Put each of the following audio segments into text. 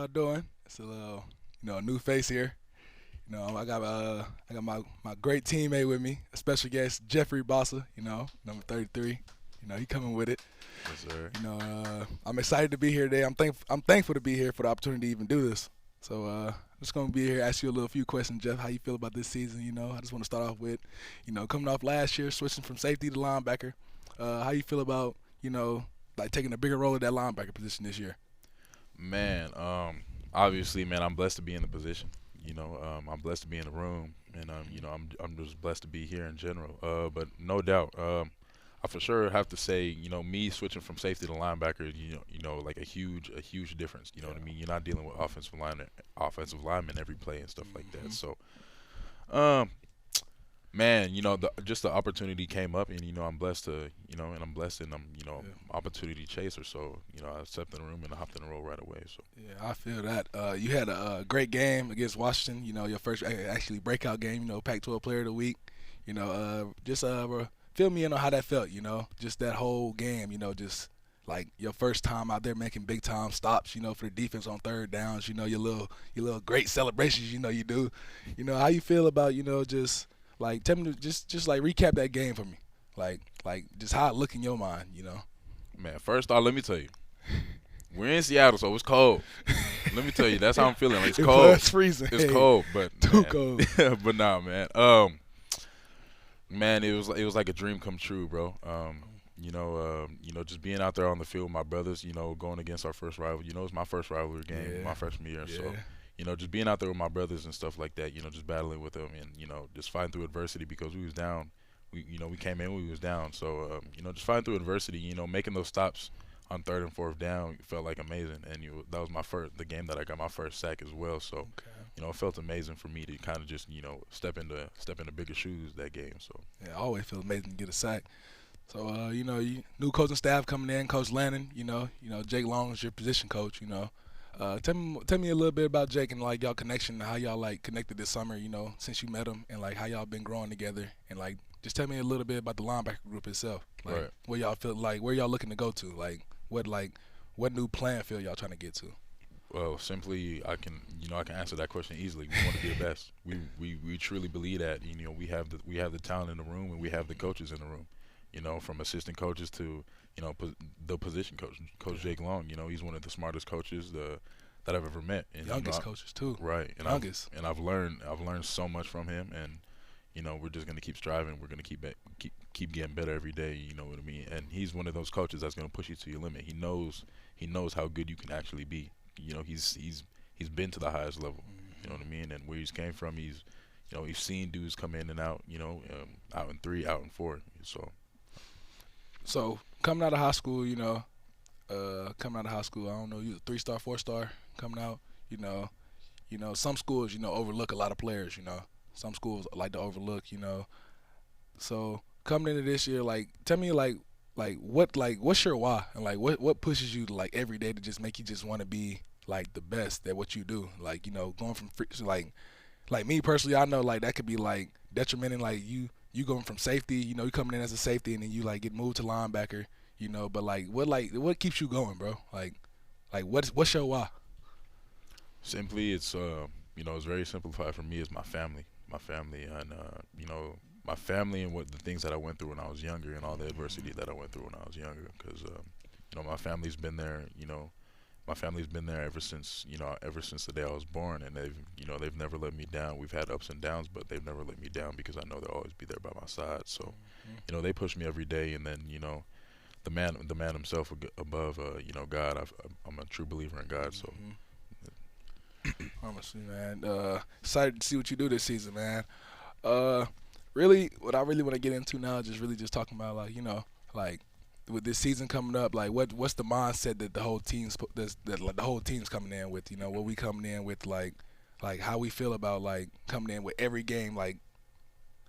y'all doing? It's a little, a new face here. I got my great teammate with me, a special guest, Jeffrey Bassa. Number 33. He coming with it. Yes, sir. I'm excited to be here today. I'm thankful to be here for the opportunity to even do this. So I'm just gonna be here, ask you a little few questions, Jeff. How you feel about this season? I just want to start off with, coming off last year, switching from safety to linebacker. How you feel about, like taking a bigger role at that linebacker position this year? Man, obviously, man, I'm blessed to be in the position. I'm blessed to be in the room, and I'm just blessed to be here in general. But no doubt, I for sure have to say, me switching from safety to linebacker, like a huge difference. You know what I mean? You're not dealing with offensive linemen every play and stuff like that. So, um, man, just the opportunity came up, and I'm blessed to, and I'm blessed, and I'm, opportunity chaser. So, I stepped in the room and I hopped in the role right away. So, Yeah, I feel that. You had a great game against Washington. Your first actually breakout game. Pac-12 Player of the Week. Just fill me in on how that felt. Just that whole game. Just like your first time out there making big time stops. For the defense on third downs. Your little great celebrations. You do. How you feel about just like tell me just like recap that game for me. Like just how it look in your mind. man, first off, let me tell you, we're in Seattle, so it's cold. Let me tell you, that's how I'm feeling. Like, it's It cold. was freezing. It's Hey, cold, but too man, cold. but nah, man. Man, it was like a dream come true, bro. Just being out there on the field with my brothers, going against our first rival. It's my first rivalry game, Yeah. my freshman year. Yeah. So, just being out there with my brothers and stuff like that. Just battling with them and just fighting through adversity because we was down. We came in, we was down. So, just fighting through adversity. Making those stops on third and fourth down felt like amazing. And that was the game that I got my first sack as well. So, Okay. it felt amazing for me to kind of just step into bigger shoes that game. So. Yeah, I always feel amazing to get a sack. So, you new coaching staff coming in, Coach Lannon. Jake Long is your position coach. Tell me a little bit about Jake and like y'all connection, how y'all like connected this summer. Since you met him, and like how y'all been growing together, and like just tell me a little bit about the linebacker group itself. Like Right. where y'all feel like where y'all looking to go to, what new playing field y'all trying to get to. Well, simply, I can answer that question easily. We want to be the best. We truly believe that. We have the talent in the room, and we have the coaches in the room. From assistant coaches to the position coach, Coach Jake Long. He's one of the smartest coaches that I've ever met. And Youngest coaches too. right. And Youngest. I've learned so much from him, and we're just gonna keep striving. We're gonna keep getting better every day. You know what I mean? And he's one of those coaches that's gonna push you to your limit. He knows how good you can actually be. He's been to the highest level. You know what I mean? And where he's came from, he's seen dudes come in and out. Out in 3, out in 4. So coming out of high school, I don't know, you a 3-star, 4-star coming out, some schools, overlook a lot of players, Some schools like to overlook. So coming into this year, like tell me what's your why? And like what pushes you to like every day to just make you just want to be like the best at what you do? Like, going from like me personally, I know like that could be like detrimenting like you going from safety, you coming in as a safety and then you like get moved to linebacker, but what keeps you going, bro? Like what's your why? Simply, it's very simplified for me. Is my family, and my family and what the things that I went through when I was younger, and all the adversity that I went through when I was younger. Because my family's been there. My family's been there ever since the day I was born, and they've never let me down. We've had ups and downs, but they've never let me down because I know they'll always be there by my side. So, they push me every day, and then the man himself above, God. I'm a true believer in God. So. Honestly, man, excited to see what you do this season, man. Uh, really, what I really want to get into now is just talking about like with this season coming up, like what's the mindset that the whole like the whole team's coming in with, what we coming in with, like how we feel about like coming in with every game, like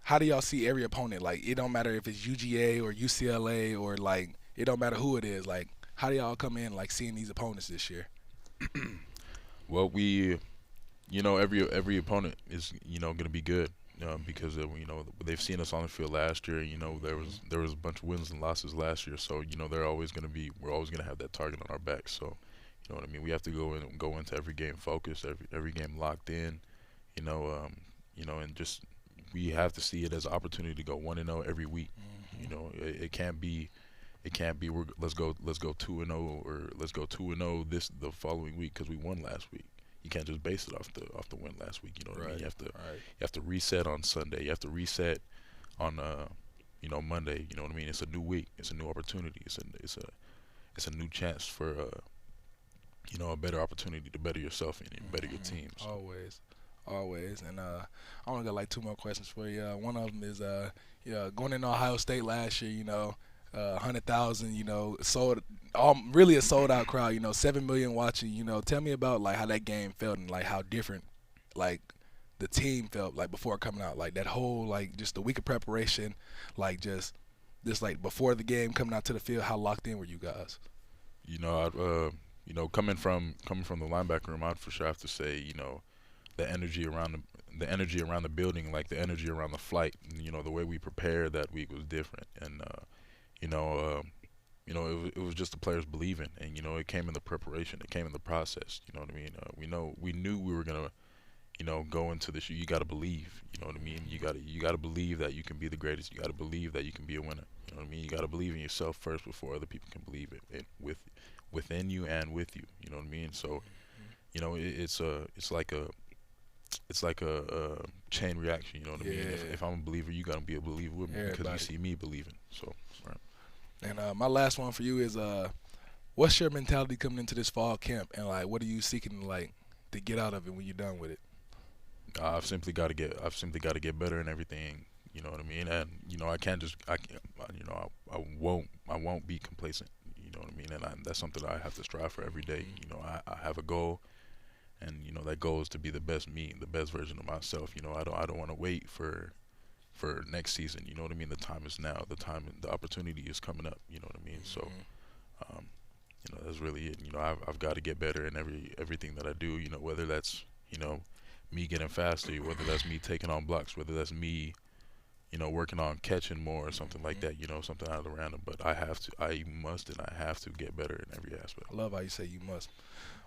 how do y'all see every opponent? Like it don't matter if it's UGA or UCLA or like it don't matter who it is, like how do y'all come in like seeing these opponents this year? Well, every opponent is going to be good, because they've seen us on the field last year. There was a bunch of wins and losses last year, so we're always going to have that target on our back. So, You know what I mean? We have to go into every game focused, every game locked in. You know, and just we have to see it as an opportunity to go 1-0 every week. You know, it can't be let's go 2-0 or let's go 2-0 this the following week because we won last week. You can't just base it off the win last week. You know what I mean? Right. You have to reset on Sunday. You have to reset on Monday. You know what I mean? It's a new week. It's a new opportunity. It's a new chance for a better opportunity to better yourself and better your team. So. Always, always. And I only got like two more questions for you. One of them is, going into Ohio State last year, 100,000, sold, really a sold out crowd. 7 million watching. Tell me about like how that game felt and like how different, like the team felt like before coming out. Like that whole like just the week of preparation, like just like before the game coming out to the field. How locked in were you guys? Coming from the linebacker room, I'd for sure have to say, the energy around the building, like the energy around the flight, the way we prepared that week was different, and it was just the players believing, and it came in the preparation, it came in the process. You know what I mean? We knew we were gonna, go into this. You got to believe. You know what I mean? You got to believe that you can be the greatest. You got to believe that you can be a winner. You know what I mean? You got to believe in yourself first before other people can believe it within you and with you. You know what I mean? So, it's like a chain reaction. You know what I mean? If I'm a believer, you gotta be a believer with me because you Everybody. see me believing. So, right. And my last one for you is, what's your mentality coming into this fall camp, and like, what are you seeking like to get out of it when you're done with it? I've simply got to get better in everything. You know what I mean? And I can't just I can't, I won't be complacent. You know what I mean? And that's something that I have to strive for every day. I have a goal, and that goal is to be the best me, the best version of myself. I don't want to wait for next season. You know what I mean? The time is now. The opportunity is coming up. You know what I mean? So, um, that's really it. I've got to get better in everything that I do. Whether that's me getting faster, whether that's me taking on blocks, whether that's me working on catching more or something like that. Something out of the random. But I must, and I have to get better in every aspect. I love how you say you must.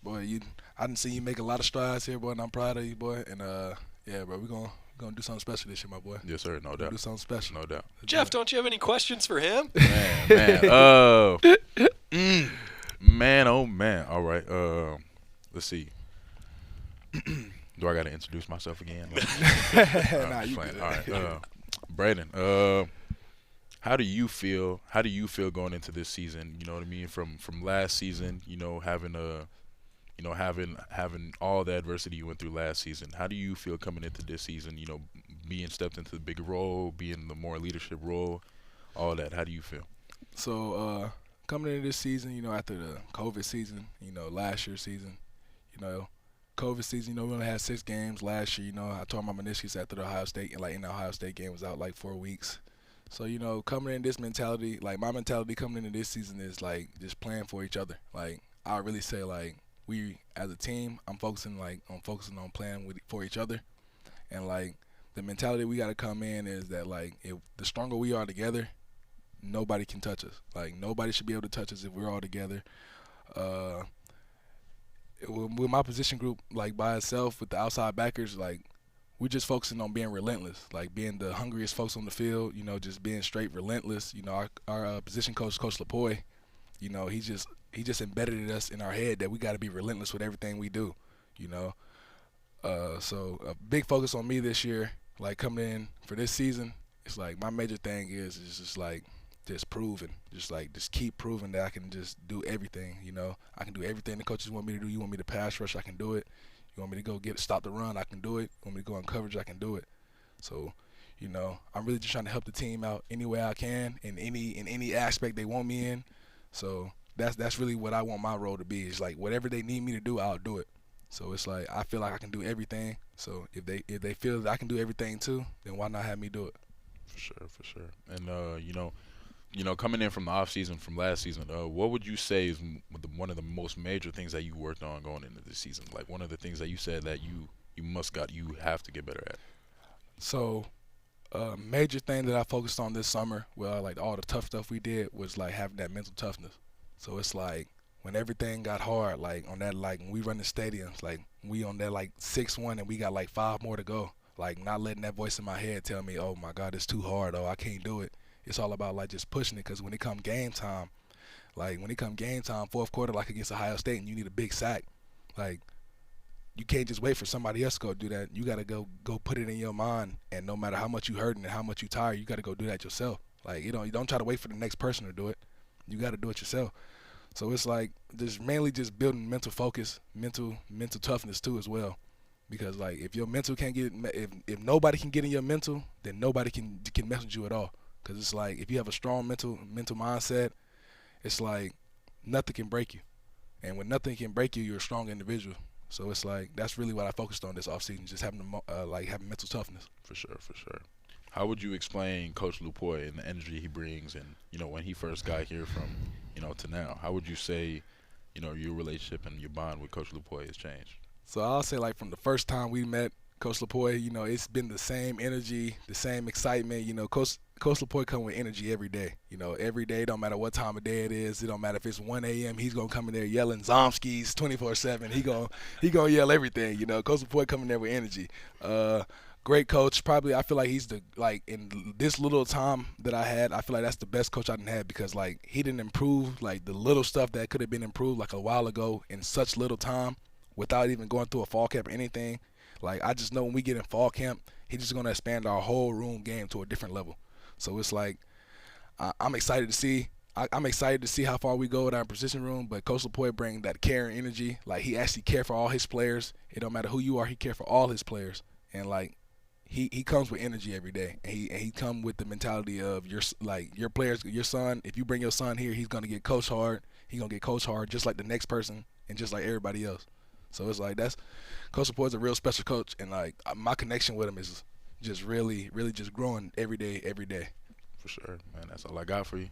Boy, I didn't see you make a lot of strides here, boy, and I'm proud of you, boy. And yeah, bro, we're gonna do something special this year, my boy. Yes, sir. No doubt. Do something special. No doubt. Jeff, don't you have any questions for him? Man. Man. Oh man. All right. Let's see. Do I gotta introduce myself again? Nah, you All good. right. Bradyn, how do you feel? How do you feel going into this season? You know what I mean? From last season, having all the adversity you went through last season. How do you feel coming into this season? Being stepped into the bigger role, being the more leadership role, all that. How do you feel? So coming into this season, after the COVID season, last year's season, COVID season, we only had 6 games last year. I tore my meniscus after the Ohio State, and like in the Ohio State game was out like 4 weeks. So coming in this mentality, like my mentality coming into this season is like just playing for each other. Like I really say like we as a team, I'm focusing on playing for each other, and like the mentality we got to come in is that like if the stronger we are together, nobody can touch us. Like nobody should be able to touch us if we're all together. With my position group, like by itself with the outside backers, like we're just focusing on being relentless, like being the hungriest folks on the field. Just being straight relentless. Our position coach, Coach Lapoy, he just embedded in us in our head that we got to be relentless with everything we do. So a big focus on me this year, like coming in for this season. It's like my major thing is just like just proving, just keep proving that I can just do everything. I can do everything the coaches want me to do. You want me to pass rush, I can do it. You want me to go stop the run, I can do it. You want me to go on coverage, I can do it. So, I'm really just trying to help the team out any way I can in any aspect they want me in. So that's really what I want my role to be. It's like whatever they need me to do, I'll do it. So it's like I feel like I can do everything. So if they feel that I can do everything too, then why not have me do it? For sure. And coming in from the off season from last season, what would you say is one of the most major things that you worked on going into this season? Like one of the things that you said that you have to get better at. So, major thing that I focused on this summer, well, like all the tough stuff we did, was like having that mental toughness. So it's like when everything got hard, like on that, like when we run the stadiums, like we on that like 6-1 and we got like 5 more to go. Like not letting that voice in my head tell me, oh my God, it's too hard. Oh, I can't do it. It's all about like just pushing it, because when it come game time, fourth quarter, like against Ohio State, and you need a big sack, like you can't just wait for somebody else to go do that. You gotta go put it in your mind, and no matter how much you hurting and how much you tired, you gotta go do that yourself. Like you don't try to wait for the next person to do it. You gotta do it yourself. So it's like just mainly just building mental focus, mental toughness too as well. Because like if your mental can't get, if nobody can get in your mental, then nobody can mess with you at all. Because it's like if you have a strong mental mindset, it's like nothing can break you. And when nothing can break you, you're a strong individual. So it's like that's really what I focused on this offseason, just having having mental toughness. For sure, for sure. How would you explain Coach Lupoy and the energy he brings, and when he first got here from to now? How would you say your relationship and your bond with Coach Lupoy has changed? So I'll say like from the first time we met Coach Lupoy, it's been the same energy, the same excitement. Coach Lupoy come with energy every day. Every day, don't matter what time of day it is. It don't matter if it's 1 a.m. He's gonna come in there yelling Zomskis 24/7. He gonna yell everything. Coach Lupoy coming there with energy. Great coach. Probably I feel like he's in this little time that I had, I feel like that's the best coach I done had, because like he didn't improve like the little stuff that could have been improved like a while ago in such little time without even going through a fall camp or anything. Like I just know when we get in fall camp, he's just gonna expand our whole room game to a different level. So it's like I'm excited to see. I'm excited to see how far we go with our position room. But Coach Lupoy bring that care and energy. Like he actually care for all his players. It don't matter who you are, he care for all his players. And like he comes with energy every day. And he come with the mentality of your players, your son. If you bring your son here, he's gonna get coached hard. He's gonna get coached hard just like the next person and just like everybody else. So it's like that's Coach Lupoy is a real special coach, and like my connection with him is just really just growing every day. For sure, man. That's all I got for you.